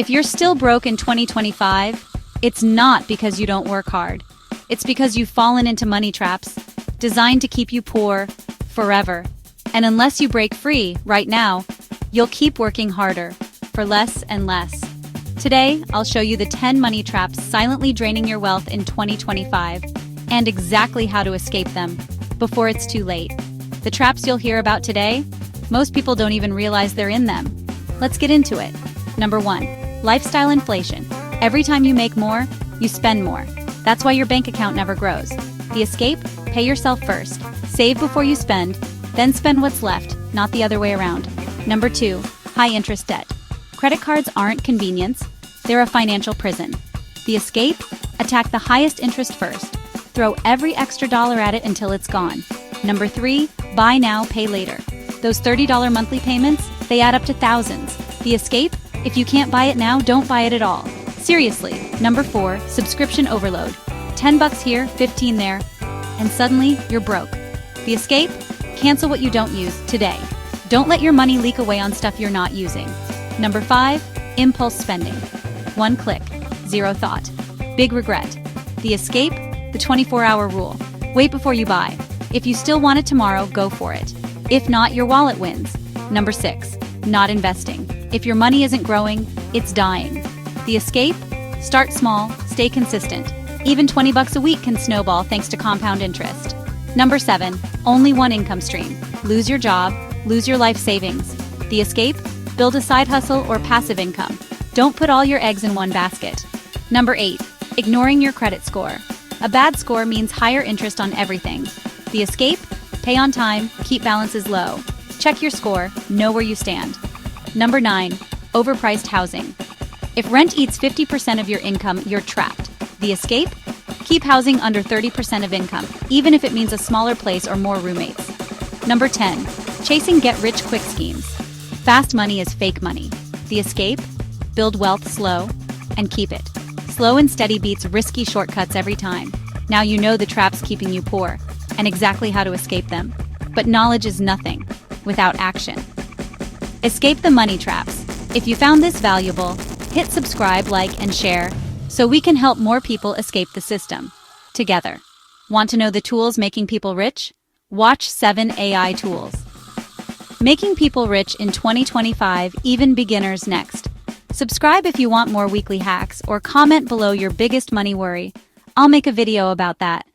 If you're still broke in 2025, it's not because you don't work hard. It's because you've fallen into money traps designed to keep you poor forever. And unless you break free right now, you'll keep working harder for less and less. Today, I'll show you the 10 money traps silently draining your wealth in 2025 and exactly how to escape them before it's too late. The traps you'll hear about today, most people don't even realize they're in them. Let's get into it. Number 1, lifestyle inflation. Every time you make more, you spend more. That's why your bank account never grows. The escape? Pay yourself first. Save before you spend, then spend what's left, not the other way around. Number 2, high interest debt. Credit cards aren't convenience, they're a financial prison. The escape? Attack the highest interest first. Throw every extra dollar at it until it's gone. Number 3, buy now, pay later. Those $30 monthly payments, they add up to thousands. The escape? If you can't buy it now, don't buy it at all. Seriously. Number 4, subscription overload. $10 here, 15 there, and suddenly you're broke. The escape? Cancel what you don't use today. Don't let your money leak away on stuff you're not using. Number 5, impulse spending. One click, zero thought. Big regret. The escape? The 24-hour rule. Wait before you buy. If you still want it tomorrow, go for it. If not, your wallet wins. Number 6, not investing. If your money isn't growing, it's dying. The escape? Start small, stay consistent. Even $20 a week can snowball thanks to compound interest. Number 7, only one income stream. Lose your job, lose your life savings. The escape? Build a side hustle or passive income. Don't put all your eggs in one basket. Number 8, ignoring your credit score. A bad score means higher interest on everything. The escape? Pay on time, keep balances low. Check your score, know where you stand. Number 9, overpriced housing. If rent eats 50% of your income, you're trapped. The escape? Keep housing under 30% of income, even if it means a smaller place or more roommates. Number 10, chasing get-rich-quick schemes. Fast money is fake money. The escape? Build wealth slow and keep it. Slow and steady beats risky shortcuts every time. Now you know the traps keeping you poor and exactly how to escape them. But knowledge is nothing without action. Escape the money traps. If you found this valuable, hit subscribe, like, and share so we can help more people escape the system together. Want to know the tools making people rich? Watch 7 AI tools. Making people rich in 2025, even beginners next. Subscribe if you want more weekly hacks or comment below your biggest money worry. I'll make a video about that.